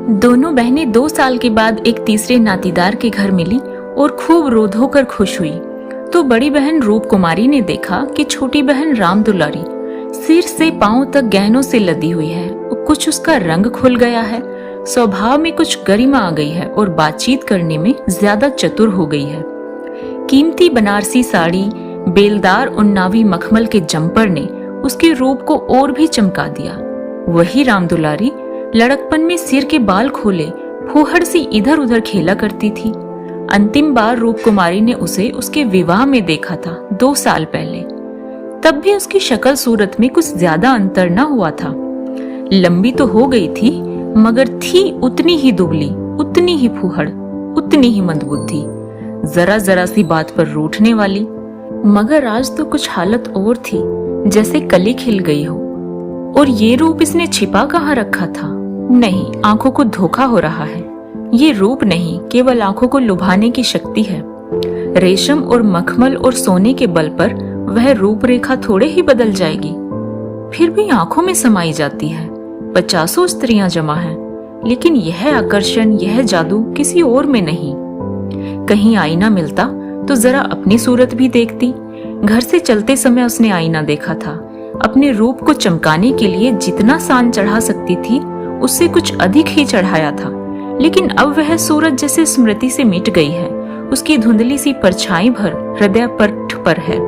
दोनों बहनें 2 साल के बाद एक तीसरे नातीदार के घर मिली और खूब रो धो कर खुश हुई। तो बड़ी बहन रूप कुमारी ने देखा कि छोटी बहन राम दुलारी सिर से पांव तक गहनों से लदी हुई है। कुछ उसका रंग खुल गया है, स्वभाव में कुछ गरिमा आ गई है और बातचीत करने में ज्यादा चतुर हो गई है। कीमती बनारसी साड़ी, बेलदार उन्नावी मखमल के जम्पर ने उसके रूप को और भी चमका दिया। वही राम दुलारी लड़कपन में सिर के बाल खोले फूहड़ सी इधर उधर खेला करती थी। अंतिम बार रूप कुमारी ने उसे उसके विवाह में देखा था 2 साल पहले। तब भी उसकी शक्ल सूरत में कुछ ज्यादा अंतर न हुआ था। लंबी तो हो गई थी मगर थी उतनी ही दुबली, उतनी ही फूहड़, उतनी ही मंदबुद्धि, जरा जरा सी बात पर रूठने वाली। मगर आज तो कुछ हालत और थी, जैसे कली खिल गई हो। और ये रूप इसने छिपा कहाँ रखा था? नहीं, आंखों को धोखा हो रहा है। ये रूप नहीं, केवल आंखों को लुभाने की शक्ति है। रेशम और मखमल और सोने के बल पर वह रूपरेखा थोड़े ही बदल जाएगी, फिर भी आंखों में समाई जाती है। 50 स्त्रियां जमा हैं, लेकिन यह आकर्षण, यह जादू किसी और में नहीं। कहीं आईना मिलता तो जरा अपनी सूरत भी देखती। घर से चलते समय उसने आईना देखा था। अपने रूप को चमकाने के लिए जितना सान चढ़ा सकती थी उससे कुछ अधिक ही चढ़ाया था, लेकिन अब वह सूरत जैसे स्मृति से मिट गई है। उसकी धुंधली सी परछाई भर हृदय पट पर है,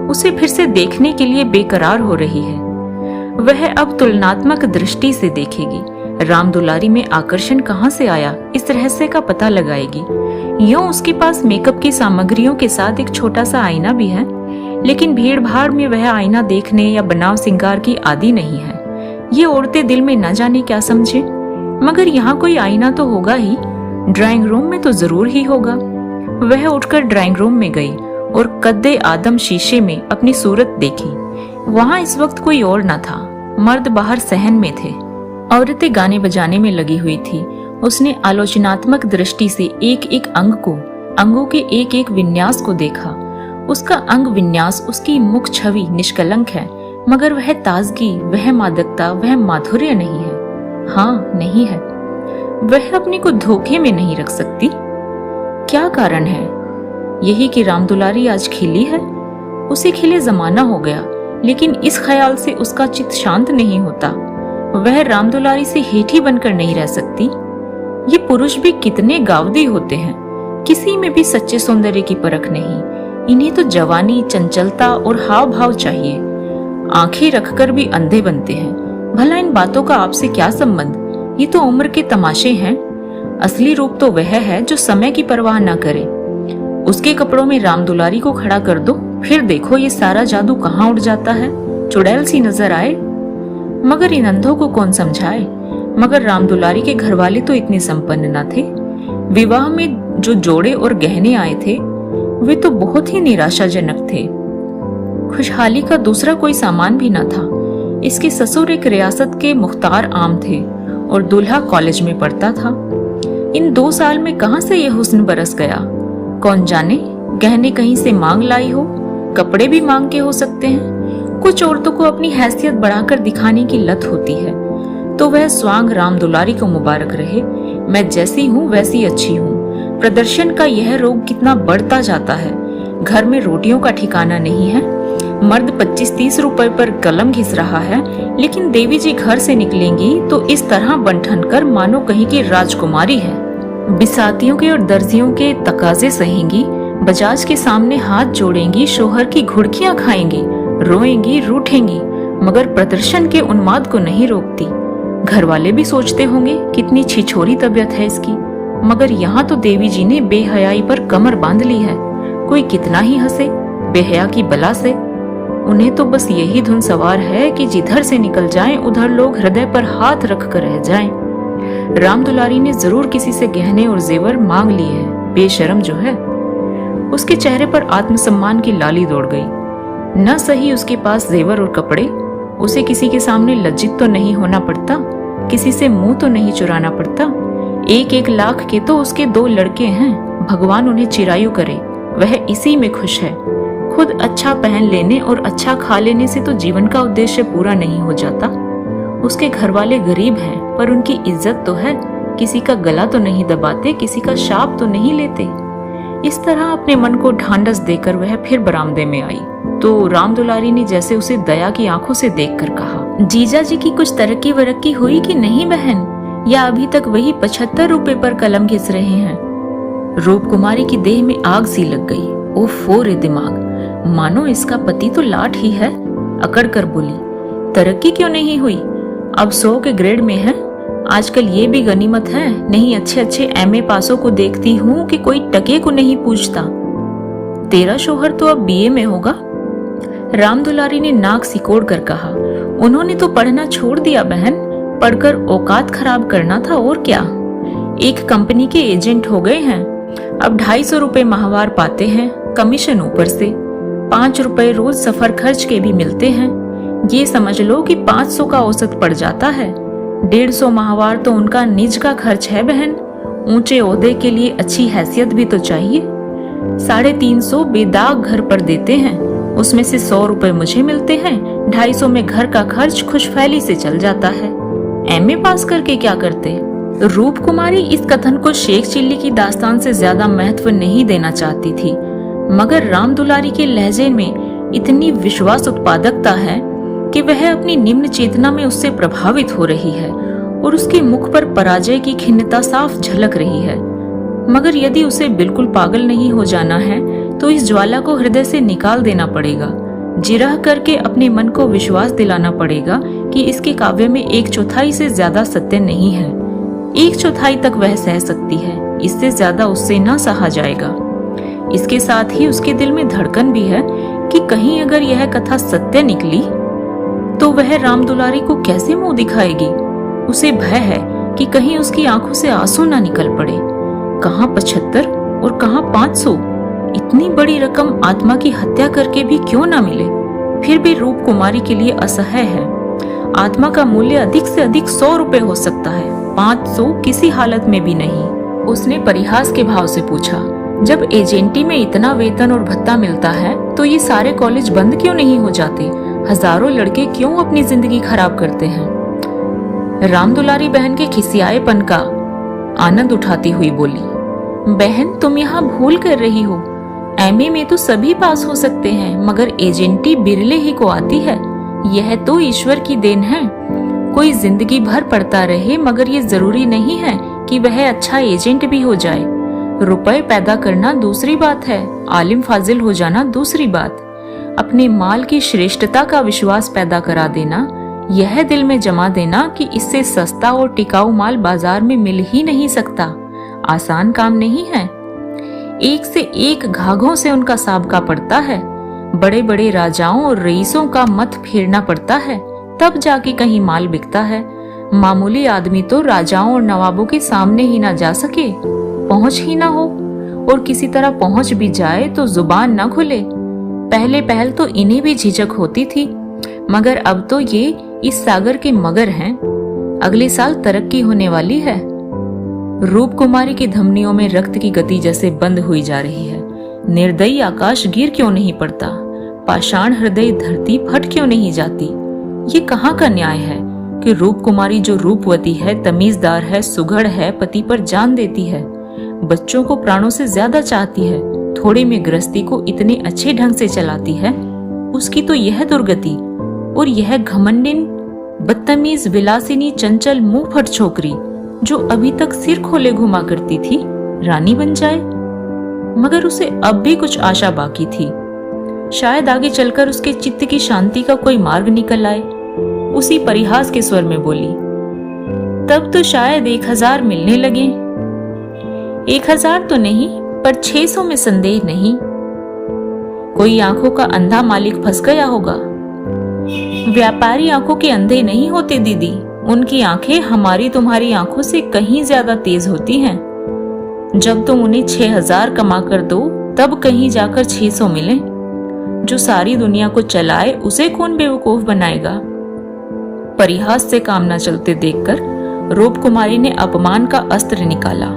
उसे फिर से देखने के लिए बेकरार हो रही है। वह अब तुलनात्मक दृष्टि से देखेगी। राम दुलारी में आकर्षण कहाँ से आया, इस रहस्य का पता लगाएगी। यूं उसके पास मेकअप की सामग्रियों के साथ एक छोटा सा आईना भी है, लेकिन भीड़ भाड़ में वह आईना देखने या बनाव सिंगार की आदी नहीं है। ये औरतें दिल में न जाने क्या समझे, मगर यहाँ कोई आईना तो होगा ही। ड्राइंग रूम में तो जरूर ही होगा। वह उठकर ड्राइंग रूम में गई और कद्दे आदम शीशे में अपनी सूरत देखी। वहाँ इस वक्त कोई और न था, मर्द बाहर सहन में थे, औरतें गाने बजाने में लगी हुई थी। उसने आलोचनात्मक दृष्टि से एक एक अंग को, अंगों के एक एक विन्यास को देखा। उसका अंग विन्यास, उसकी मुख छवि निष्कलंक है, मगर वह ताजगी, वह मादकता, वह माधुर्य नहीं है। हाँ, नहीं है। वह अपने को धोखे में नहीं रख सकती। क्या कारण है? यही कि राम दुलारी आज खिली है। उसे खिले जमाना हो गया, लेकिन इस ख्याल से उसका चित्त शांत नहीं होता। वह राम दुलारी से हेठी बनकर नहीं रह सकती। ये पुरुष भी कितने गावदी होते हैं, किसी में भी सच्चे सौंदर्य की परख नहीं। इन्हें तो जवानी, चंचलता और हाव भाव चाहिए। आंखें रखकर भी अंधे बनते हैं। भला इन बातों का आपसे क्या संबंध? ये तो उम्र के तमाशे हैं। असली रूप तो वह है जो समय की परवाह न करे। उसके कपड़ों में राम दुलारी को खड़ा कर दो, फिर देखो ये सारा जादू कहाँ उड़ जाता है, चुड़ैल सी नजर आए। मगर इन अंधों को कौन समझाए? मगर राम दुलारी के घर वाले तो इतने संपन्न न थे। विवाह में जो जोड़े और गहने आए थे वे तो बहुत ही निराशाजनक थे। खुशहाली का दूसरा कोई सामान भी न था। इसके ससुर एक रियासत के मुख्तार आम थे और दूल्हा कॉलेज में पढ़ता था। इन 2 साल में कहां से यह हुस्न बरस गया, कौन जाने। गहने कहीं से मांग लाई हो, कपड़े भी मांग के हो सकते हैं। कुछ औरतों को अपनी हैसियत बढ़ाकर दिखाने की लत होती है, तो वह स्वांग राम दुलारी को मुबारक रहे। मैं जैसी हूँ वैसी अच्छी हूँ। प्रदर्शन का यह रोग कितना बढ़ता जाता है। घर में रोटियों का ठिकाना नहीं है। मर्द 25-30 रुपए पर कलम घिस रहा है, लेकिन देवी जी घर से निकलेंगी तो इस तरह बंठन कर मानो कहीं की राजकुमारी है। बिसातियों के और दर्जियों के तकाजे सहेंगी, बजाज के सामने हाथ जोड़ेंगी, शोहर की घुड़कियां खाएंगी, रोएंगी, रूठेंगी, मगर प्रदर्शन के उन्माद को नहीं रोकती। घर वाले भी सोचते होंगे कितनी छिछोरी तबीयत है इसकी, मगर यहाँ तो देवी जी ने बेहयाई पर कमर बांध ली है। कोई कितना ही हंसे बेहया की बला से। उन्हें तो बस यही धुन सवार है कि जिधर से निकल जाएं उधर लोग हृदय पर हाथ रख कर रह जाएं। राम दुलारी ने जरूर किसी से गहने और जेवर मांग लिए है, बेशरम जो है। उसके चेहरे पर आत्मसम्मान की लाली दौड़ गई। न सही उसके पास जेवर और कपड़े, उसे किसी के सामने लज्जित तो नहीं होना पड़ता, किसी से मुंह तो नहीं चुराना पड़ता। 1-1 लाख के तो उसके 2 लड़के हैं, भगवान उन्हें चिरायु करे। वह इसी में खुश है। खुद अच्छा पहन लेने और अच्छा खा लेने से तो जीवन का उद्देश्य पूरा नहीं हो जाता। उसके घर वाले गरीब हैं, पर उनकी इज्जत तो है। किसी का गला तो नहीं दबाते, किसी का शाप तो नहीं लेते। इस तरह अपने मन को ढांढस देकर वह फिर बरामदे में आई तो राम दुलारी ने जैसे उसे दया की आंखों से देखकर कहा, जीजा जी की कुछ तरक्की वरक्की हुई कि नहीं बहन, या अभी तक वही 75 रुपए पर कलम घिस रहे हैं? रूप कुमारी की देह में आग सी लग गई। ओफो रे दिमाग, मानो इसका पति तो लाट ही है। अकड़ कर बोली, तरक्की क्यों नहीं हुई? अब 100 के ग्रेड में है। आजकल ये भी गनीमत है, नहीं अच्छे अच्छे एमए पासों को देखती हूँ कि कोई टके को नहीं पूछता। तेरा शोहर तो अब बीए में होगा। राम दुलारी ने नाक सिकोड़ कर कहा, उन्होंने तो पढ़ना छोड़ दिया बहन, पढ़कर औकात खराब करना था और क्या। एक कंपनी के एजेंट हो गए हैं, अब 250 रुपए माहवार पाते हैं, कमीशन ऊपर से 5 रुपए रोज सफर खर्च के भी मिलते हैं। ये समझ लो कि 500 का औसत पड़ जाता है। 150 माहवार तो उनका निज का खर्च है बहन। ऊंचे ओहदे के लिए अच्छी हैसियत भी तो चाहिए। 350 बेदाग घर पर देते हैं, उसमें से 100 रुपए मुझे मिलते हैं। 250 में घर का खर्च खुशफैली से चल जाता है। एमए पास करके क्या करते? रूप कुमारी इस कथन को शेख चिल्ली की दास्तान से ज्यादा महत्व नहीं देना चाहती थी, मगर राम दुलारी के लहजे में इतनी विश्वास उत्पादकता है कि वह अपनी निम्न चेतना में उससे प्रभावित हो रही है और उसके मुख पर पराजय की खिन्नता साफ झलक रही है। मगर यदि उसे बिल्कुल पागल नहीं हो जाना है तो इस ज्वाला को हृदय से निकाल देना पड़ेगा। जिरह करके अपने मन को विश्वास दिलाना पड़ेगा कि इसके काव्य में 1/4 से ज्यादा सत्य नहीं है। 1/4 तक वह सह सकती है, इससे ज्यादा उससे न सहा जाएगा। इसके साथ ही उसके दिल में धड़कन भी है कि कहीं अगर यह कथा सत्य निकली तो वह राम दुलारी को कैसे मुंह दिखाएगी। उसे भय है कि कहीं उसकी आंखों से आंसू ना निकल पड़े। कहां 75 और कहां 500, इतनी बड़ी रकम आत्मा की हत्या करके भी क्यों ना मिले, फिर भी रूप कुमारी के लिए असह्य है। आत्मा का मूल्य अधिक से अधिक 100 रुपए हो सकता है, 500 किसी हालत में भी नहीं। उसने परिहास के भाव से पूछा, जब एजेंटी में इतना वेतन और भत्ता मिलता है तो ये सारे कॉलेज बंद क्यों नहीं हो जाते? हजारों लड़के क्यों अपनी जिंदगी खराब करते हैं? राम दुलारी बहन के खिसियाएपन का आनंद उठाती हुई बोली, बहन तुम यहाँ भूल कर रही हो। एमए में तो सभी पास हो सकते हैं, मगर एजेंटी बिरले ही को आती है। यह तो ईश्वर की देन है। कोई जिंदगी भर पढ़ता रहे, मगर ये जरूरी नहीं है कि वह अच्छा एजेंट भी हो जाए। रुपए पैदा करना दूसरी बात है, आलिम फाजिल हो जाना दूसरी बात। अपने माल की श्रेष्ठता का विश्वास पैदा करा देना, यह दिल में जमा देना कि इससे सस्ता और टिकाऊ माल बाजार में मिल ही नहीं सकता, आसान काम नहीं है। एक से एक घाघों से उनका साबका पड़ता है। बड़े बड़े राजाओं और रईसों का मत फेरना पड़ता है, तब जाके कहीं माल बिकता है। मामूली आदमी तो राजाओं और नवाबों के सामने ही ना जा सके, पहुंच ही ना हो, और किसी तरह पहुंच भी जाए तो जुबान ना खुले। पहले पहल तो इन्हें भी झिझक होती थी, मगर अब तो ये इस सागर के मगर हैं। अगले साल तरक्की होने वाली है। रूप कुमारी की धमनियों में रक्त की गति जैसे बंद हुई जा रही है। निर्दयी आकाश गिर क्यों नहीं पड़ता? पाषाण हृदय धरती फट क्यों नहीं जाती? ये कहाँ का न्याय है कि रूप कुमारी जो रूपवती है, तमीजदार है, सुघड़ है, पति पर जान देती है, बच्चों को प्राणों से ज्यादा चाहती है, थोड़े में गृहस्थी को इतने अच्छे ढंग से चलाती है, उसकी तो यह दुर्गति। और यह घमंडिन, बदतमीज, विलासिनी, चंचल, मुंह फट छोकरी जो अभी तक सिर खोले घुमा करती थी, रानी बन जाए। मगर उसे अब भी कुछ आशा बाकी थी। शायद आगे चलकर उसके चित्त की शांति का कोई मार्ग निकल आए। उसी परिहास के स्वर में बोली, तब तो शायद 1000 मिलने लगे। 1000 तो नहीं, पर 600 में संदेह नहीं। कोई आंखों का अंधा मालिक फंस गया होगा। व्यापारी आंखों के अंधे नहीं होते दीदी, उनकी आंखें हमारी तुम्हारी आंखों से कहीं ज्यादा तेज होती हैं। जब तुम उन्हें 6000 कमा कर दो, तब कहीं जाकर 600 मिले। जो सारी दुनिया को चलाए उसे कौन बेवकूफ बनाएगा? परिहास से काम न चलते देखकर रूप कुमारी ने अपमान का अस्त्र निकाला।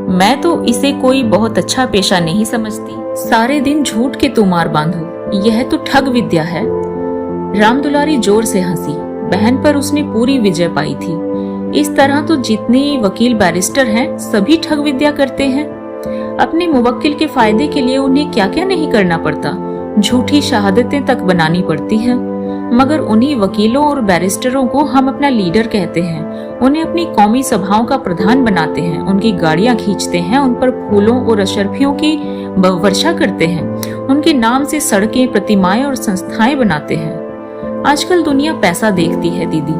मैं तो इसे कोई बहुत अच्छा पेशा नहीं समझती। सारे दिन झूठ के तुमार बांधो, यह तो ठग विद्या है। राम दुलारी जोर से हंसी। बहन पर उसने पूरी विजय पाई थी। इस तरह तो जितने वकील बैरिस्टर हैं सभी ठग विद्या करते हैं। अपने मुवक्किल के फायदे के लिए उन्हें क्या क्या नहीं करना पड़ता, झूठी शहादतें तक बनानी पड़ती हैं। मगर उन्हीं वकीलों और बैरिस्टरों को हम अपना लीडर कहते हैं, उन्हें अपनी कौमी सभाओं का प्रधान बनाते हैं, उनकी गाड़ियां खींचते हैं, उन पर फूलों और अशर्फियों की वर्षा करते हैं, उनके नाम से सड़कें, प्रतिमाएं और संस्थाएं बनाते हैं। आजकल दुनिया पैसा देखती है दीदी।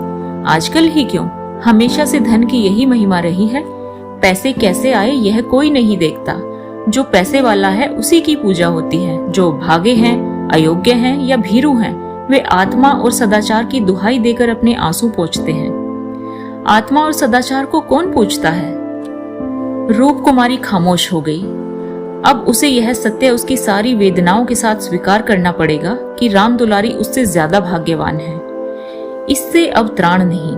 आजकल ही क्यों, हमेशा से धन की यही महिमा रही है। पैसे कैसे आए यह कोई नहीं देखता। जो पैसे वाला है उसी की पूजा होती है। जो भागे हैं, अयोग्य हैं या भीरू हैं, वे आत्मा और सदाचार की दुहाई देकर अपने आंसू पोंछते हैं। आत्मा और सदाचार को कौन पूछता है? रूप कुमारी खामोश हो गई। अब उसे यह सत्य उसकी सारी वेदनाओं के साथ स्वीकार करना पड़ेगा कि राम दुलारी उससे ज्यादा भाग्यवान है। इससे अब त्राण नहीं।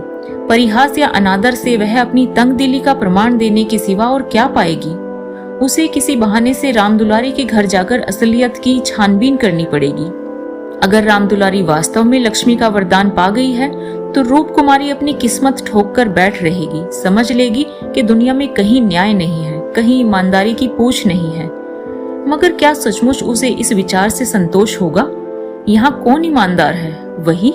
परिहास या अनादर से वह अपनी तंग दिली का प्रमाण देने के सिवा और क्या पाएगी। उसे किसी बहाने से राम दुलारी के घर जाकर असलियत की छानबीन करनी पड़ेगी। अगर राम दुलारी वास्तव में लक्ष्मी का वरदान पा गई है तो रूप कुमारी अपनी किस्मत ठोक कर बैठ रहेगी। समझ लेगी कि दुनिया में कहीं न्याय नहीं है, कहीं ईमानदारी की पूछ नहीं है। मगर क्या सचमुच उसे इस विचार से संतोष होगा? यहाँ कौन ईमानदार है? वही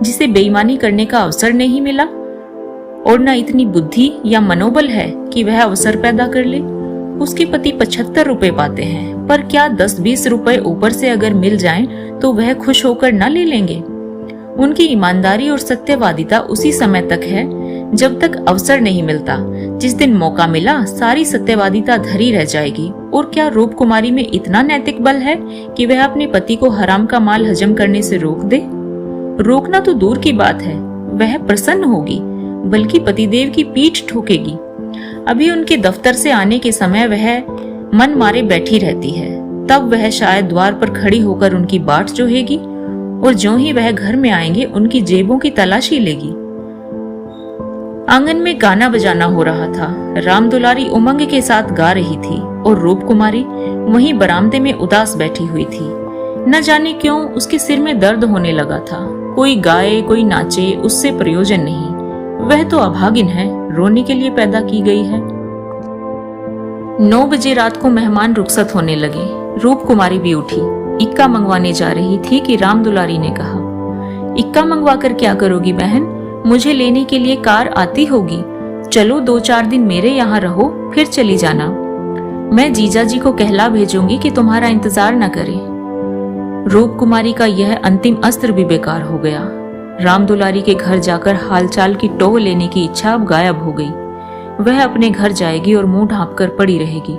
जिसे बेईमानी करने का अवसर नहीं मिला और न इतनी बुद्धि या मनोबल है कि वह अवसर पैदा कर ले। उसके पति 75 रुपए पाते हैं, पर क्या 10-20 रुपए ऊपर से अगर मिल जाएं तो वह खुश होकर न ले लेंगे? उनकी ईमानदारी और सत्यवादिता उसी समय तक है जब तक अवसर नहीं मिलता। जिस दिन मौका मिला सारी सत्यवादिता धरी रह जाएगी। और क्या रूप कुमारी में इतना नैतिक बल है कि वह अपने पति को हराम का माल हजम करने से रोक दे? रोकना तो दूर की बात है, वह प्रसन्न होगी, बल्कि पतिदेव की पीठ ठोकेगी। अभी उनके दफ्तर से आने के समय वह मन मारे बैठी रहती है, तब वह शायद द्वार पर खड़ी होकर उनकी बाट जोहेगी और ज्यों ही वह घर में आएंगे उनकी जेबों की तलाशी लेगी। आंगन में गाना बजाना हो रहा था। राम दुलारी उमंग के साथ गा रही थी और रूप कुमारी वहीं बरामदे में उदास बैठी हुई थी। न जाने क्यों उसके सिर में दर्द होने लगा था। कोई गाए कोई नाचे, उससे प्रयोजन नहीं। वह तो अभागिन है, रोने के लिए पैदा की गई है। 9 बजे रात को मेहमान रुखसत होने लगे। रूप कुमारी भी उठी, इक्का मंगवाने जा रही थी कि राम दुलारी ने कहा, इक्का मंगवा कर क्या करोगी बहन? मुझे लेने के लिए कार आती होगी। चलो 2-4 दिन मेरे यहाँ रहो, फिर चली जाना। मैं जीजा जी को कहला भेजूंगी कि तुम्हारा इंतजार न करे। रूप कुमारी का यह अंतिम अस्त्र भी बेकार हो गया। राम दुलारी के घर जाकर हालचाल की टोह लेने की इच्छा अब गायब हो गई। वह अपने घर जाएगी और मुंह ढांप कर पड़ी रहेगी।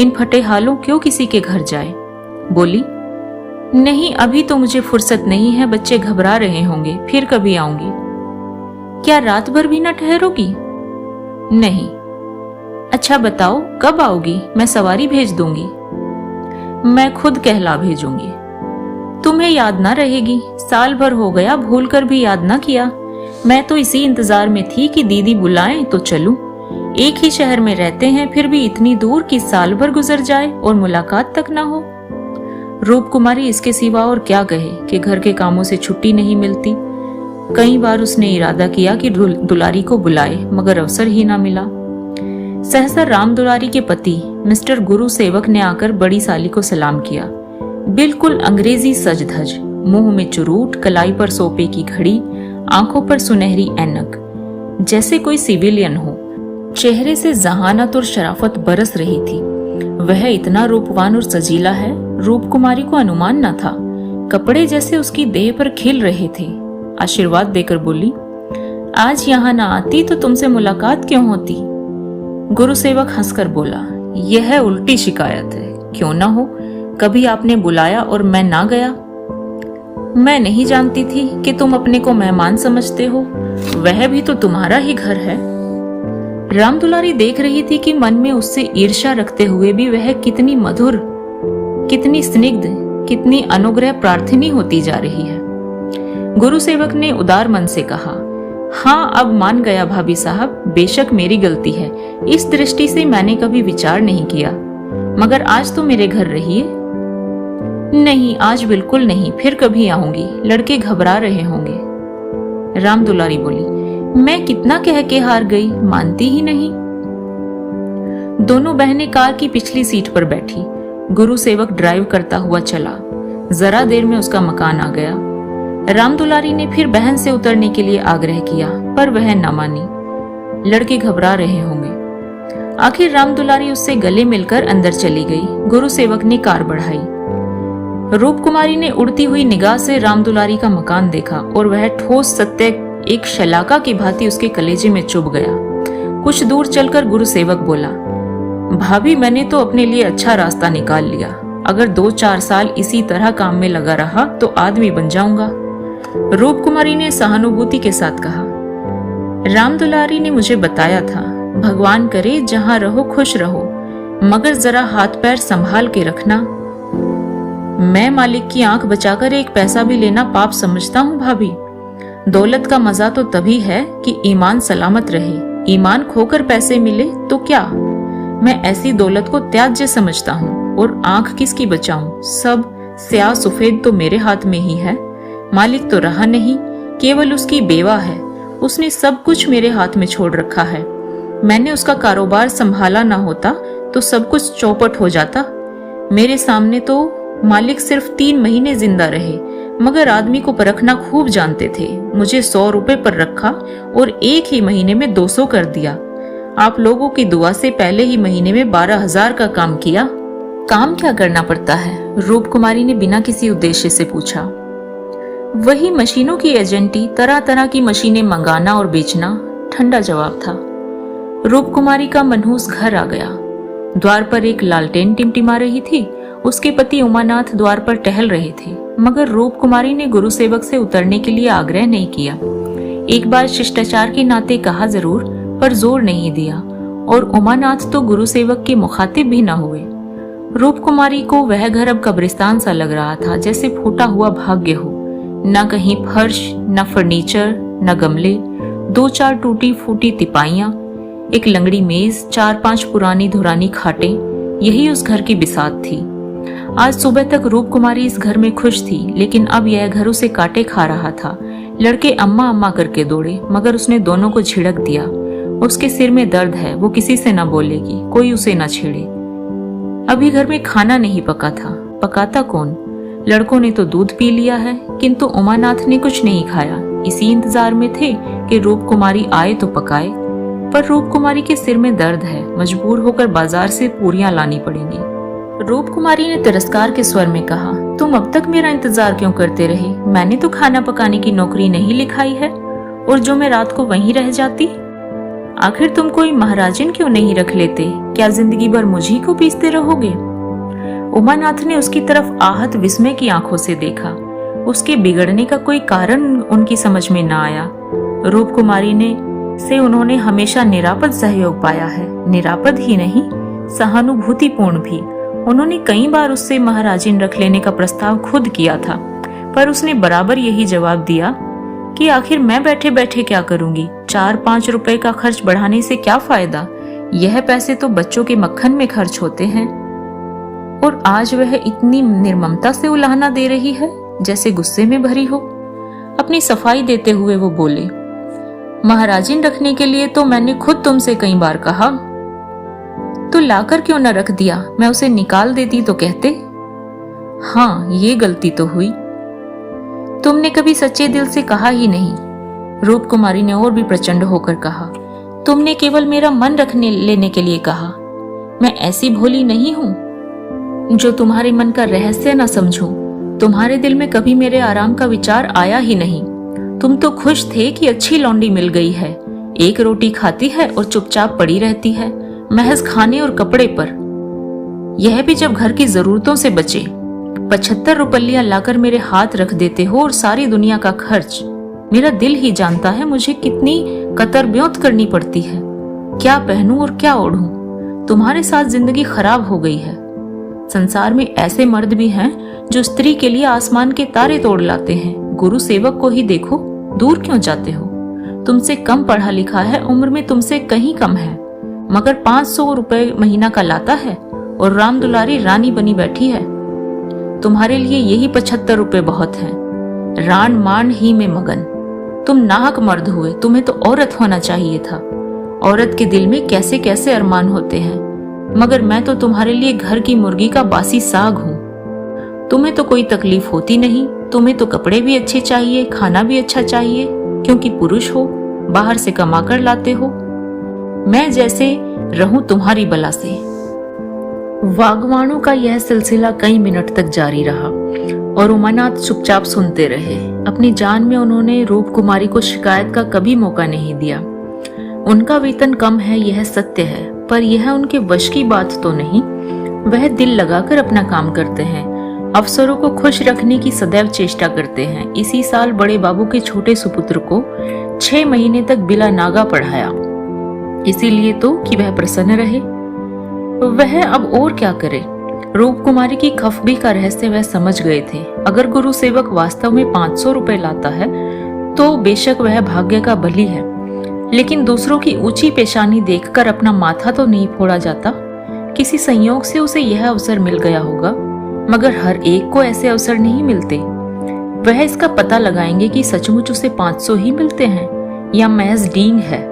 इन फटे हालों क्यों किसी के घर जाए? बोली, नहीं अभी तो मुझे फुर्सत नहीं है, बच्चे घबरा रहे होंगे, फिर कभी आऊंगी। क्या रात भर भी न ठहरोगी? नहीं। अच्छा बताओ कब आओगी? मैं सवारी भेज दूंगी। मैं खुद कहला भेजूंगी। तुम्हें याद ना रहेगी, साल भर हो गया, भूल कर भी याद ना किया। मैं तो इसी इंतजार में थी कि दीदी बुलाएं तो चलूं। एक ही शहर में रहते हैं, फिर भी इतनी दूर कि साल भर गुजर जाए और मुलाकात तक ना हो। रूप कुमारी इसके सिवा और क्या कहे कि घर के कामों से छुट्टी नहीं मिलती। कई बार उसने इरादा किया कि दुलारी को बुलाए, मगर अवसर ही ना मिला। सहसा राम दुलारी के पति मिस्टर गुरु सेवक ने आकर बड़ी साली को सलाम किया। बिल्कुल अंग्रेजी सज धज, मुंह में चुरूट, कलाई पर सोपे की घड़ी, आंखों पर सुनहरी ऐनक, जैसे कोई सिविलियन हो। चेहरे से जहानत और शराफत बरस रही थी। वह इतना रूपवान और सजीला है, रूप कुमारी को अनुमान न था। कपड़े जैसे उसकी देह पर खिल रहे थे। आशीर्वाद देकर बोली, आज यहाँ न आती तो तुमसे मुलाकात क्यों होती? गुरु सेवक हंसकर बोला, यह उल्टी शिकायत है। क्यों ना हो, कभी आपने बुलाया और मैं ना गया? मैं नहीं जानती थी कि तुम अपने को मेहमान समझते हो, वह भी तो तुम्हारा ही घर है। राम दुलारी देख रही थी कि मन में उससे ईर्ष्या रखते हुए भी वह कितनी मधुर, कितनी स्निग्ध, कितनी अनुग्रह प्रार्थिनी होती जा रही है। गुरु सेवक ने उदार मन से कहा, हाँ अब मान गया भाभी साहब, बेशक मेरी गलती है। इस दृष्टि से मैंने कभी विचार नहीं किया, मगर आज तो मेरे घर रहिए। नहीं, आज बिल्कुल नहीं, फिर कभी आऊंगी, लड़के घबरा रहे होंगे। राम दुलारी बोली, मैं कितना कह के हार गई, मानती ही नहीं। दोनों बहनें कार की पिछली सीट पर बैठी। गुरु सेवक ड्राइव करता हुआ चला। जरा देर में उसका मकान आ गया। राम दुलारी ने फिर बहन से उतरने के लिए आग्रह किया, पर वह न मानी। लड़के घबरा रहे होंगे। आखिर राम दुलारी उससे गले मिलकर अंदर चली गई। गुरु सेवक ने कार बढ़ाई। रूप कुमारी ने उड़ती हुई निगाह से राम दुलारी का मकान देखा और वह ठोस सत्य एक शलाका की भांति उसके कलेजे में चुभ गया। कुछ दूर चलकर गुरु सेवक बोला, भाभी मैंने तो अपने लिए अच्छा रास्ता निकाल लिया। अगर 2-4 साल इसी तरह काम में लगा रहा तो आदमी बन जाऊंगा। रूप कुमारी ने सहानुभूति के साथ कहा, राम दुलारी ने मुझे बताया था, भगवान करे जहां रहो खुश रहो, मगर जरा हाथ पैर संभाल के रखना। मैं मालिक की आंख बचाकर एक पैसा भी लेना पाप समझता हूँ भाभी। दौलत का मजा तो तभी है कि ईमान सलामत रहे। ईमान खोकर पैसे मिले तो क्या। मैं ऐसी दौलत को त्याज्य समझता हूँ और आंख किसकी बचाऊं। सब स्याह सफेद तो मेरे हाथ में ही है। मालिक तो रहा नहीं, केवल उसकी बेवा है। उसने सब कुछ मेरे हाथ में छोड़ रखा है। मैंने उसका कारोबार संभाला ना होता तो सब कुछ चौपट हो जाता। मेरे सामने तो मालिक सिर्फ 3 महीने जिंदा रहे, मगर आदमी को परखना खूब जानते थे। मुझे 100 रुपए पर रखा और एक ही महीने में 200 कर दिया। आप लोगों की दुआ से पहले ही महीने में 12,000 का काम किया। काम क्या करना पड़ता है? रूप कुमारी ने बिना किसी उद्देश्य से पूछा। वही मशीनों की एजेंटी, तरह तरह की मशीनें मंगाना और बेचना, ठंडा जवाब था। रूप कुमारी का मनहूस घर आ गया। द्वार पर एक लालटेन टिमटिमा रही थी। उसके पति उमानाथ द्वार पर टहल रहे थे, मगर रूप कुमारी ने गुरु सेवक से उतरने के लिए आग्रह नहीं किया। एक बार शिष्टाचार के नाते कहा जरूर, पर जोर नहीं दिया, और उमानाथ तो गुरु सेवक के मुखातिब भी न हुए। रूप कुमारी को वह घर अब कब्रिस्तान सा लग रहा था, जैसे फूटा हुआ भाग्य हो। न कहीं फर्श, न फर्नीचर, न गमले, 2-4 टूटी फूटी तिपाइयां, एक लंगड़ी मेज, 4-5 पुरानी धुरानी खाटें, यही उस घर की बिसात थी। आज सुबह तक रूप कुमारी इस घर में खुश थी, लेकिन अब यह घर उसे काटे खा रहा था। लड़के अम्मा अम्मा करके दौड़े, मगर उसने दोनों को झिड़क दिया। उसके सिर में दर्द है, वो किसी से न बोलेगी, कोई उसे न छेड़े। अभी घर में खाना नहीं पका था, पकाता कौन? लड़कों ने तो दूध पी लिया है, किंतु उमानाथ ने कुछ नहीं खाया। इसी इंतजार में थे कि रूप कुमारी आए तो पकाए, पर रूप कुमारी के सिर में दर्द है, मजबूर होकर बाजार से पूरियां लानी पड़ेंगी। रूप कुमारी ने तिरस्कार के स्वर में कहा, तुम अब तक मेरा इंतजार क्यों करते रहे? मैंने तो खाना पकाने की नौकरी नहीं लिखाई है, और जो मैं रात को वहीं रह जाती। आखिर तुम कोई महाराजन क्यों नहीं रख लेते? क्या जिंदगी भर मुझी को पीसते रहोगे? उमानाथ ने उसकी तरफ आहत विस्मय की आंखों से देखा। उसके बिगड़ने का कोई कारण उनकी समझ में न आया। रूप कुमारी से उन्होंने हमेशा निरापद सहयोग पाया है, निरापद ही नहीं, सहानुभूतिपूर्ण भी। उन्होंने कई बार उससे महाराजिन रख लेने का प्रस्ताव खुद किया था, पर उसने बराबर यही जवाब दिया कि आखिर मैं बैठे बैठे क्या करूंगी? 4-5 रुपए का खर्च बढ़ाने से क्या फायदा? यह पैसे तो बच्चों के मक्खन में खर्च होते हैं। और आज वह इतनी निर्ममता से उलाहना दे रही है, जैसे गुस्से में भरी हो। अपनी सफाई देते हुए वो बोले, महाराजिन रखने के लिए तो मैंने खुद तुमसे कई बार कहा, तो लाकर क्यों न रख दिया? मैं उसे निकाल देती तो कहते। हाँ, ये गलती तो हुई। तुमने कभी सच्चे दिल से कहा ही नहीं। रूप कुमारी ने और भी प्रचंड होकर कहा, तुमने केवल मेरा मन रखने लेने के लिए कहा। मैं ऐसी भोली नहीं हूं जो तुम्हारे मन का रहस्य न समझूं। तुम्हारे दिल में कभी मेरे आराम का विचार आया ही नहीं। तुम तो खुश थे कि अच्छी लौंडी मिल गई है, एक रोटी खाती है और चुपचाप पड़ी रहती है, महज खाने और कपड़े पर, यह भी जब घर की जरूरतों से बचे। 75 रुपया लाकर मेरे हाथ रख देते हो, और सारी दुनिया का खर्च। मेरा दिल ही जानता है मुझे कितनी कतर ब्योंत करनी पड़ती है, क्या पहनूं और क्या ओढ़ूं। तुम्हारे साथ जिंदगी खराब हो गई है। संसार में ऐसे मर्द भी हैं जो स्त्री के लिए आसमान के तारे तोड़ लाते हैं। गुरु सेवक को ही देखो, दूर क्यों जाते हो? तुमसे कम पढ़ा लिखा है, उम्र में तुमसे कहीं कम है, मगर 500 रुपए महीना का लाता है, और राम दुलारी रानी बनी बैठी है। तुम्हारे लिए यही 75 रुपए बहुत हैं। रान मान ही में मगन। तुम नाहक मर्द हुए, तुम्हें तो औरत होना चाहिए था। औरत के दिल में कैसे कैसे अरमान होते हैं, मगर मैं तो तुम्हारे लिए घर की मुर्गी का बासी साग हूँ। तुम्हें तो कोई तकलीफ होती नहीं, तुम्हें तो कपड़े भी अच्छे चाहिए, खाना भी अच्छा चाहिए, क्योंकि पुरुष हो, बाहर से कमा कर लाते हो। मैं जैसे रहूं तुम्हारी बला से। वागवाणों का यह सिलसिला कई मिनट तक जारी रहा और उमानाथ चुपचाप सुनते रहे। अपनी जान में उन्होंने रूप कुमारी को शिकायत का कभी मौका नहीं दिया। उनका वेतन कम है, यह सत्य है, पर यह उनके वश की बात तो नहीं। वह दिल लगाकर अपना काम करते हैं, अफसरों को खुश रखने की सदैव चेष्टा करते हैं। इसी साल बड़े बाबू के छोटे सुपुत्र को 6 महीने तक बिला नागा पढ़ाया, इसीलिए तो कि वह प्रसन्न रहे। वह अब और क्या करे। रूप कुमारी की खफगी का रहस्य वह समझ गए थे। अगर गुरु सेवक वास्तव में 500 रुपए लाता है तो बेशक वह भाग्य का बली है, लेकिन दूसरों की ऊंची पेशानी देखकर अपना माथा तो नहीं फोड़ा जाता। किसी संयोग से उसे यह अवसर मिल गया होगा, मगर हर एक को ऐसे अवसर नहीं मिलते। वह इसका पता लगाएंगे कि सचमुच उसे 500 ही मिलते हैं या महज डींग है।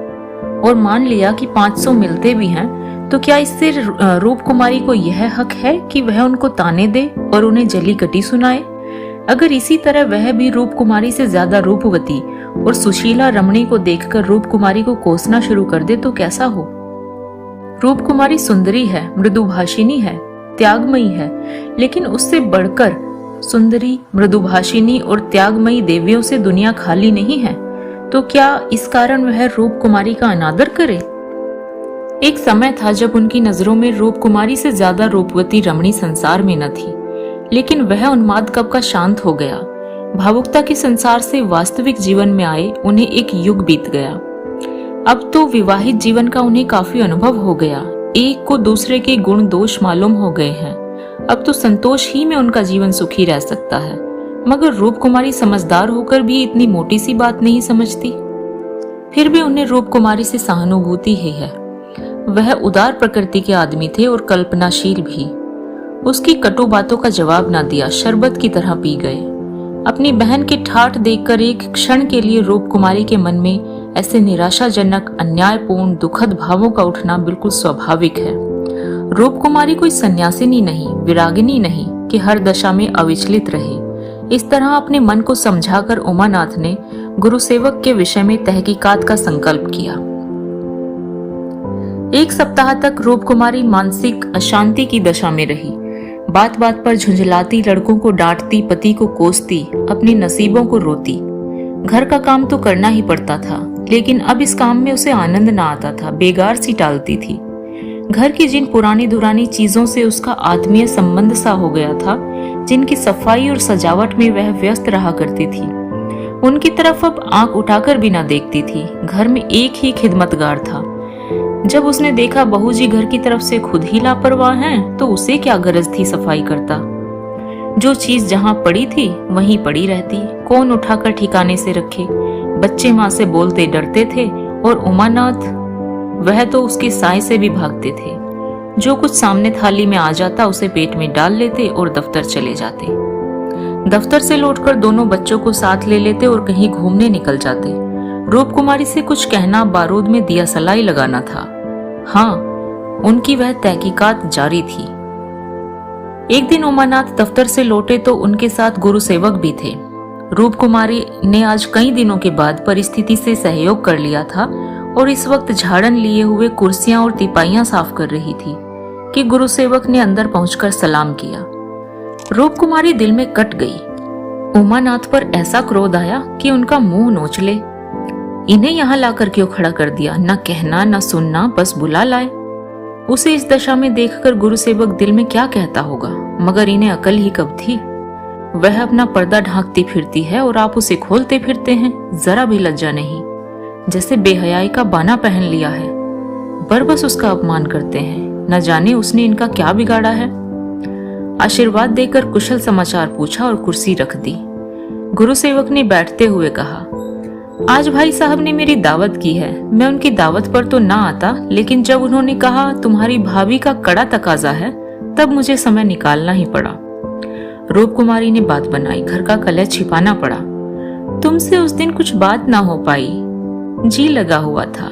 और मान लिया कि 500 मिलते भी हैं, तो क्या इससे रूप कुमारी को यह हक है कि वह उनको ताने दे और उन्हें जली कटी सुनाए? अगर इसी तरह वह भी रूप कुमारी से ज्यादा रूपवती और सुशीला रमणी को देखकर रूप कुमारी को कोसना शुरू कर दे तो कैसा हो? रूप कुमारी सुंदरी है, मृदुभाषिनी है, त्यागमयी है, लेकिन उससे बढ़कर सुंदरी, मृदुभाषिनी और त्यागमयी देवियों से दुनिया खाली नहीं है। तो क्या इस कारण वह रूप कुमारी का अनादर करे? एक समय था जब उनकी नजरों में रूप कुमारी से ज्यादा रूपवती रमणी संसार में न थी, लेकिन वह उन्माद कब का शांत हो गया। भावुकता के संसार से वास्तविक जीवन में आए उन्हें एक युग बीत गया। अब तो विवाहित जीवन का उन्हें काफी अनुभव हो गया। एक को दूसरे के गुण दोष मालूम हो गए हैं। अब तो संतोष ही में उनका जीवन सुखी रह सकता है। मगर रूप कुमारी समझदार होकर भी इतनी मोटी सी बात नहीं समझती। फिर भी उन्हें रूप कुमारी से सहानुभूति ही है। वह उदार प्रकृति के आदमी थे और कल्पनाशील भी। उसकी कटु बातों का जवाब ना दिया, शरबत की तरह पी गए। अपनी बहन के ठाठ देखकर एक क्षण के लिए रूप कुमारी के मन में ऐसे निराशाजनक, अन्यायपूर्ण, दुखद भावों का उठना बिल्कुल स्वाभाविक है। रूप कुमारी कोई सन्यासिनी नहीं, विरागिनी नहीं कि हर दशा में अविचलित रहे। इस तरह अपने मन को समझाकर उमानाथ ने गुरु सेवक के विषय में तहकीकात का संकल्प किया। एक सप्ताह तक रूप कुमारी मानसिक अशांति की दशा में रही। बात बात पर झुंझलाती, लड़कों को डांटती, पति को कोसती, अपने नसीबों को रोती। घर का काम तो करना ही पड़ता था, लेकिन अब इस काम में उसे आनंद ना आता था, बेगार सी टालती थी। घर की जिन पुरानी दुरानी चीजों से उसका आत्मीय संबंध सा हो गया था, जिनकी सफाई और सजावट में वह व्यस्त रहा करती थी, उनकी तरफ अब आंख उठाकर भी ना देखती थी। घर में एक ही खिदमतगार था। जब उसने देखा बहू जी घर की तरफ से खुद ही लापरवाह हैं, तो उसे क्या गरज थी सफाई करता। जो चीज जहां पड़ी थी वहीं पड़ी रहती, कौन उठाकर ठिकाने से रखे। बच्चे माँ से बोलते डरते थे और उमानाथ, वह तो उसके साय से भी भागते थे। जो कुछ सामने थाली में आ जाता उसे पेट में डाल लेते और दफ्तर चले जाते। दफ्तर से लौटकर दोनों बच्चों को साथ ले लेते और कहीं घूमने निकल जाते। रूप कुमारी से कुछ कहना बारूद में दिया सलाई लगाना था। हाँ, उनकी वह तहकीकात जारी थी। एक दिन उमानाथ दफ्तर से लौटे तो उनके साथ गुरु सेवक भी थे। रूप कुमारी ने आज कई दिनों के बाद परिस्थिति से सहयोग कर लिया था और इस वक्त झाड़न लिए हुए कुर्सियां और तिपाइयां साफ कर रही थी कि गुरु सेवक ने अंदर पहुंचकर सलाम किया। रूप कुमारी दिल में कट गई। उमानाथ पर ऐसा क्रोध आया कि उनका मुंह नोच ले। इन्हें यहाँ लाकर क्यों खड़ा कर दिया? न कहना न सुनना, बस बुला लाए। उसे इस दशा में देखकर गुरु सेवक दिल में क्या कहता होगा, मगर इन्हें अकल ही कब थी। वह अपना पर्दा ढांकती फिरती है और आप उसे खोलते फिरते हैं, जरा भी लज्जा नहीं, जैसे बेहयाई का बाना पहन लिया है। बरबस उसका अपमान करते हैं, न जाने उसने इनका क्या बिगाड़ा है। आशीर्वाद देकर कुशल समाचार पूछा और कुर्सी रख दी। गुरु सेवक ने बैठते हुए कहा, आज भाई साहब ने मेरी दावत की है। मैं उनकी दावत पर तो ना आता, लेकिन जब उन्होंने कहा तुम्हारी भाभी का कड़ा तकाजा है, तब मुझे समय निकालना ही पड़ा। रूप कुमारी ने बात बनाई, घर का कलह छिपाना पड़ा। तुमसे उस दिन कुछ बात ना हो पाई, जी लगा हुआ था।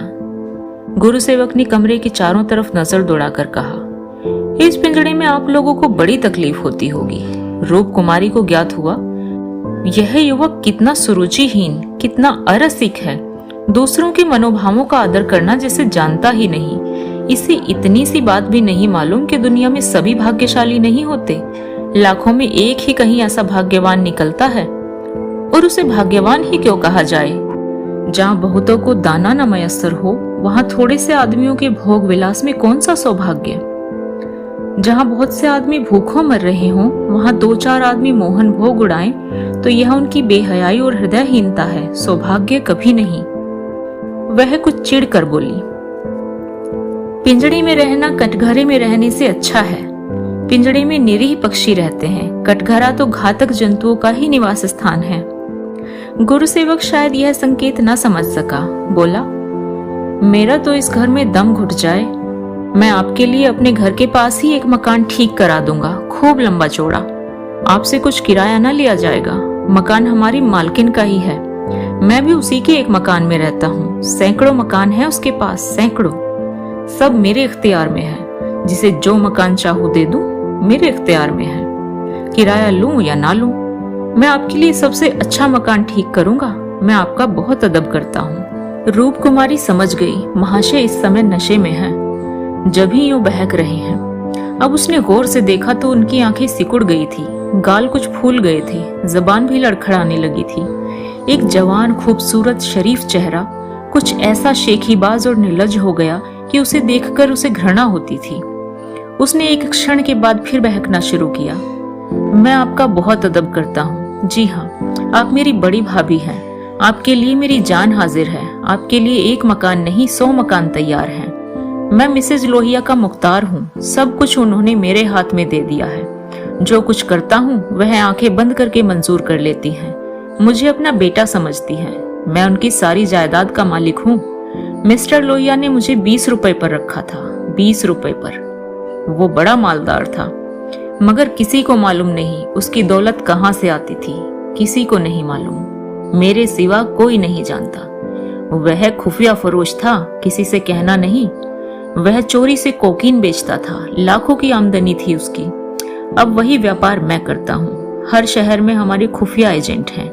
गुरु सेवक ने कमरे के चारों तरफ नजर दौड़ाकर कहा, इस पिंजड़े में आप लोगों को बड़ी तकलीफ होती होगी। रूप कुमारी को ज्ञात हुआ यह युवक कितना सुरुचिहीन, कितना अरसिक है, दूसरों के मनोभावों का आदर करना जैसे जानता ही नहीं। इसे इतनी सी बात भी नहीं मालूम कि दुनिया में सभी भाग्यशाली नहीं होते, लाखों में एक ही कहीं ऐसा भाग्यवान निकलता है। और उसे भाग्यवान ही क्यों कहा जाए? जहाँ बहुतों को दाना न मयस्सर हो, वहाँ थोड़े से आदमियों के भोग विलास में कौन सा सौभाग्य? जहाँ बहुत से आदमी भूखों मर रहे हों, वहाँ 2-4 आदमी मोहन भोग उड़ाएं, तो यह उनकी बेहयाई और हृदयहीनता है, सौभाग्य कभी नहीं। वह कुछ चिढ़ कर बोली, पिंजड़े में रहना कटघरे में रहने से अच्छा है। पिंजड़े में निरीह पक्षी रहते हैं, कटघरा तो घातक जंतुओं का ही निवास स्थान है। गुरु सेवक शायद यह संकेत न समझ सका, बोला, मेरा तो इस घर में दम घुट जाए। मैं आपके लिए अपने घर के पास ही एक मकान ठीक करा दूंगा, खूब लंबा चौड़ा। आपसे कुछ किराया न लिया जाएगा, मकान हमारी मालकिन का ही है। मैं भी उसी के एक मकान में रहता हूँ, सैकड़ों मकान है उसके पास, सैकड़ों। सब मेरे इख्तियार में है, जिसे जो मकान चाहूँ दे दूं, मेरे इख्तियार में है। किराया लूं या ना लूं, मैं आपके लिए सबसे अच्छा मकान ठीक करूंगा। मैं आपका बहुत अदब करता हूँ। रूप कुमारी समझ गई महाशय इस समय नशे में है, जब ही यूं बहक रहे हैं। अब उसने गौर से देखा तो उनकी आंखें सिकुड़ गई थी, गाल कुछ फूल गए थे, जबान भी लड़खड़ाने लगी थी। एक जवान खूबसूरत शरीफ चेहरा कुछ ऐसा शेखीबाज और निर्लज हो गया कि उसे देखकर उसे घृणा होती थी। उसने एक क्षण के बाद फिर बहकना शुरू किया, मैं आपका बहुत अदब करता हूँ। जी हाँ, आप मेरी बड़ी भाभी हैं, आपके लिए मेरी जान हाजिर है। आपके लिए एक मकान नहीं 100 मकान तैयार हैं। मैं मिसेज लोहिया का मुख्तार हूँ, सब कुछ उन्होंने मेरे हाथ में दे दिया है। जो कुछ करता हूँ वह आंखें बंद करके मंजूर कर लेती हैं। मुझे अपना बेटा समझती है, मैं उनकी सारी जायदाद का मालिक हूँ। मिस्टर लोहिया ने मुझे 20 रुपए पर रखा था, 20 रुपए पर। वो बड़ा मालदार था, मगर किसी को मालूम नहीं उसकी दौलत कहाँ से आती थी, किसी को नहीं मालूम, मेरे सिवा कोई नहीं जानता। वह खुफिया फरोश था, किसी से कहना नहीं। वह चोरी से कोकीन बेचता था, लाखों की आमदनी थी उसकी। अब वही व्यापार मैं करता हूँ। हर शहर में हमारे खुफिया एजेंट हैं।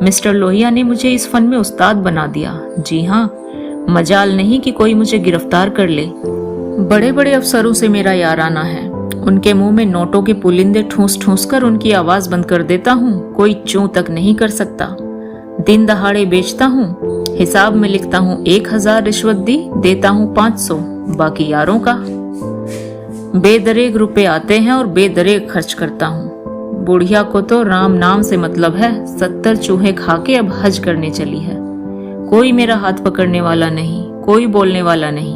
मिस्टर लोहिया ने मुझे इस फन में उस्ताद बना दिया। जी हाँ, मजाल नहीं कि कोई मुझे गिरफ्तार कर ले। बड़े बड़े अफसरों से मेरा याराना है, उनके मुंह में नोटों के पुलिंदे ठूस ठूस कर उनकी आवाज बंद कर देता हूँ, कोई चूं तक नहीं कर सकता। दिन दहाड़े बेचता हूँ, हिसाब में लिखता हूँ 1000 रिश्वत दी, देता हूँ 500, बाकी यारों का। बेदरेग रुपए आते हैं और बेदरेग खर्च करता हूँ। बुढ़िया को तो राम नाम से मतलब है, 70 चूहे खा के अब हज करने चली है। कोई मेरा हाथ पकड़ने वाला नहीं, कोई बोलने वाला नहीं।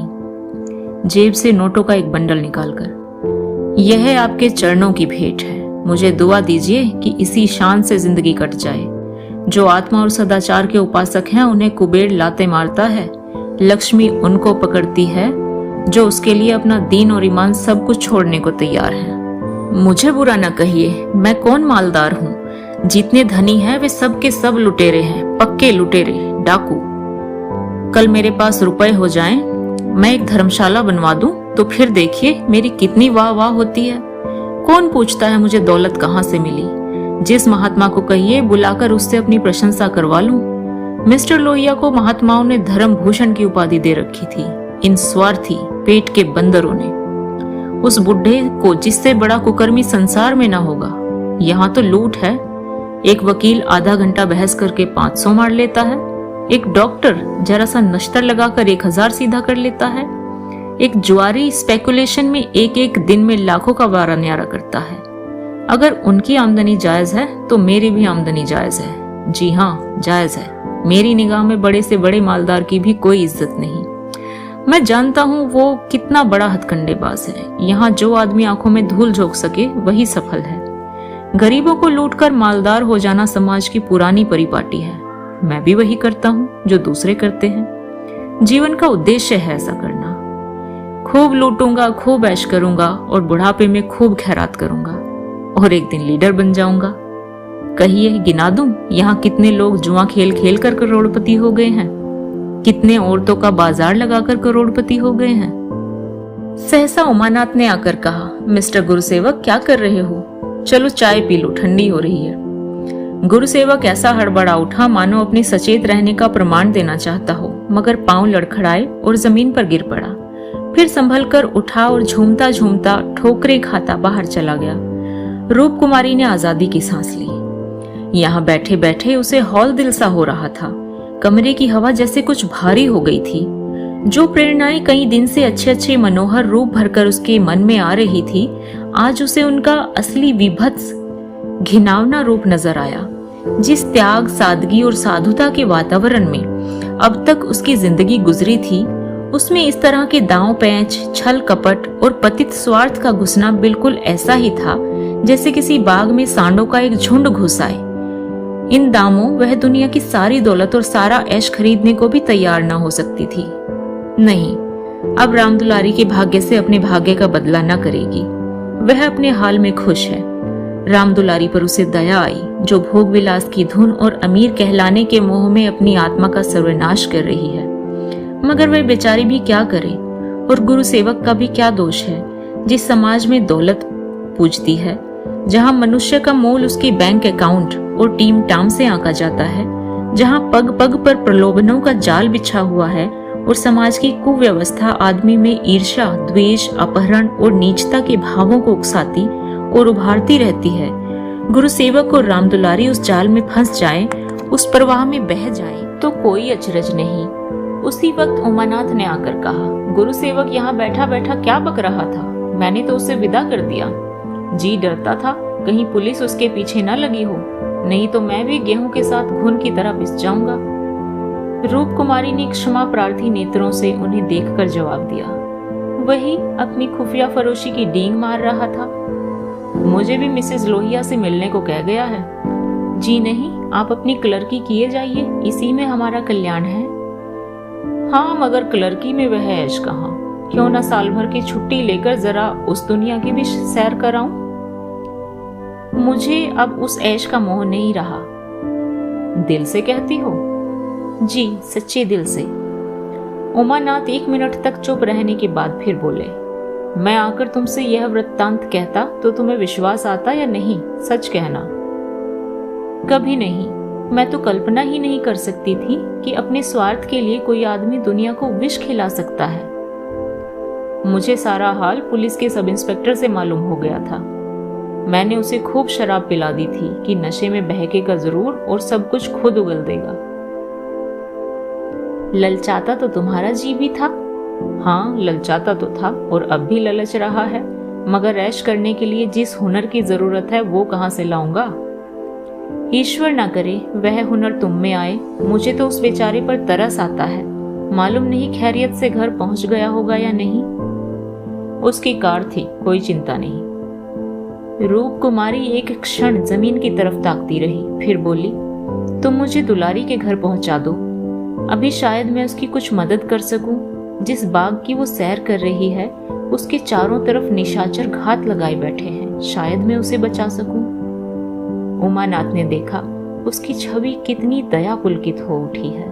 जेब से नोटों का एक बंडल निकालकर, यह आपके चरणों की भेंट है। मुझे दुआ दीजिए कि इसी शान से जिंदगी कट जाए। जो आत्मा और सदाचार के उपासक हैं उन्हें कुबेर लाते मारता है, लक्ष्मी उनको पकड़ती है जो उसके लिए अपना दीन और ईमान सब कुछ छोड़ने को तैयार है। मुझे बुरा न कहिए, मैं कौन मालदार हूँ। जितने धनी हैं वे सब के सब लुटेरे हैं, पक्के लुटेरे, डाकू। कल मेरे पास रुपए हो जाएं, मैं एक धर्मशाला बनवा दूं, तो फिर देखिए मेरी कितनी वाह वाह होती है। कौन पूछता है मुझे दौलत कहाँ से मिली। जिस महात्मा को कहिए बुलाकर उससे अपनी प्रशंसा करवा लूं। मिस्टर लोहिया को महात्माओं ने धर्म भूषण की उपाधि दे रखी थी, इन स्वार्थी पेट के बंदरों ने। उस बुढ़े को जिससे बड़ा कुकर्मी संसार में ना होगा। यहाँ तो लूट है। एक वकील आधा घंटा बहस करके 500 मार लेता है, एक डॉक्टर जरा सा नश्तर लगाकर 1000 सीधा कर लेता है, एक जुआरी स्पेकुलेशन में एक दिन में लाखों का वारा न्यारा करता है। अगर उनकी आमदनी जायज है तो मेरी भी आमदनी जायज है। जी हाँ, जायज है। मेरी निगाह में बड़े से बड़े मालदार की भी कोई इज्जत नहीं। मैं जानता हूँ वो कितना बड़ा हथकंडेबाज है। यहाँ जो आदमी आंखों में धूल झोंक सके वही सफल है। गरीबों को लूटकर मालदार हो जाना समाज की पुरानी परिपाटी है। मैं भी वही करता हूँ जो दूसरे करते हैं। जीवन का उद्देश्य है ऐसा करना। खूब लूटूंगा, खूब ऐश करूंगा और बुढ़ापे में खूब खैरात करूंगा और एक दिन लीडर बन जाऊंगा। कहिए, गिना दूं यहाँ कितने लोग जुआ खेल खेल कर करोड़पति हो गए हैं, कितने औरतों का बाजार लगाकर करोड़पति हो गए हैं। सहसा उमानाथ ने आकर कहा, मिस्टर गुरुसेवक क्या कर रहे हो? चलो चाय पी लो, ठंडी हो रही है। गुरुसेवक ऐसा हड़बड़ा उठा मानो अपनी सचेत रहने का प्रमाण देना चाहता हो, मगर पांव लड़खड़ाए और जमीन पर गिर पड़ा। फिर संभल कर उठा और झूमता झूमता ठोकरे खाता बाहर चला गया। रूप कुमारी ने आजादी की सांस ली। यहाँ बैठे बैठे उसे हौल दिल सा हो रहा था। कमरे की हवा जैसे कुछ भारी हो गई थी। जो प्रेरणाएं कई दिन से अच्छे अच्छे मनोहर रूप भरकर उसके मन में आ रही थी, आज उसे उनका असली विभत्स घिनौना रूप नजर आया। जिस त्याग, सादगी और साधुता के वातावरण में अब तक उसकी जिंदगी गुजरी थी, उसमें इस तरह के दांव पैंच, छल कपट और पतित स्वार्थ का घुसना बिल्कुल ऐसा ही था जैसे किसी बाग में सांडों का एक झुंड घुस आए। इन दामों वह दुनिया की सारी दौलत और सारा ऐश खरीदने को भी तैयार न हो सकती थी। नहीं, अब रामदुलारी के भाग्य से अपने भाग्य का बदला न करेगी। वह अपने हाल में खुश है। रामदुलारी पर उसे दया आई, जो भोग विलास की धुन और अमीर कहलाने के मोह में अपनी आत्मा का सर्वनाश कर रही है। मगर वह बेचारी भी क्या करे, और गुरु सेवक का भी क्या दोष है जिस समाज में दौलत पूजती है, जहां मनुष्य का मोल उसके बैंक अकाउंट और टीम टाम से आंका जाता है, जहां पग पग पर प्रलोभनों का जाल बिछा हुआ है और समाज की कुव्यवस्था आदमी में ईर्ष्या, द्वेष, अपहरण और नीचता के भावों को उकसाती और उभारती रहती है। गुरु सेवक और रामदुलारी उस जाल में फंस जाए, उस प्रवाह में बह जाए तो कोई अचरज नहीं। उसी वक्त उमानाथ ने आकर कहा, गुरु सेवक यहाँ बैठा बैठा क्या बक रहा था? मैंने तो उसे विदा कर दिया। जी डरता था कहीं पुलिस उसके पीछे न लगी हो, नहीं तो मैं भी गेहूं के साथ घुन की तरह पिस जाऊंगा। रूप कुमारी ने क्षमा प्रार्थी नेत्रों से उन्हें देखकर जवाब दिया। वही अपनी खुफिया फरोशी की डींग मार रहा था। मुझे भी मिसेस लोहिया से मिलने को कह गया है। जी नहीं, आप अपनी क्लर्की किए जाइए, इसी में हमारा कल्याण है। हाँ, मगर क्लर्की में वह ऐश कहाँ? क्यों ना साल भर की छुट्टी लेकर जरा उस दुनिया की भी सैर कराऊं? मुझे अब उस ऐश का मोह नहीं रहा। दिल से कहती हो? जी, सच्चे दिल से। उमानाथ 1 मिनट तक चुप रहने के बाद फिर बोले, मैं आकर तुमसे यह वृत्तांत कहता तो तुम्हें विश्वास आता या नहीं? सच कहना। कभी नहीं। मैं तो कल्पना ही नहीं कर सकती थी कि अपने स्वार्थ के लिए कोई आदमी दुनिया को विष खिला सकता है। मुझे सारा हाल पुलिस के सब इंस्पेक्टर से मालूम हो गया था। मैंने उसे खूब शराब पिला दी थी कि नशे में बहकेगा जरूर और सब कुछ खुद उगल देगा। ललचाता तो तुम्हारा जी भी था। हाँ, ललचाता तो था और अब भी ललच रहा है, मगर ऐश करने के लिए जिस हुनर की जरूरत है वो कहाँ से लाऊंगा? ईश्वर ना करे वह हुनर तुम में आए। मुझे तो उस बेचारे पर तरस आता है। मालूम नहीं खैरियत से घर पहुंच गया होगा या नहीं। उसकी कार थी, कोई चिंता नहीं। रूप कुमारी एक क्षण जमीन की तरफ ताकती रही, फिर बोली, तुम मुझे दुलारी के घर पहुंचा दो। अभी शायद मैं उसकी कुछ मदद कर सकूं। जिस बाग की वो सैर कर रही है उसके चारों तरफ निशाचर घात लगाए बैठे हैं, शायद मैं उसे बचा सकूं। उमानाथ ने देखा उसकी छवि कितनी दया पुलकित हो उठी है।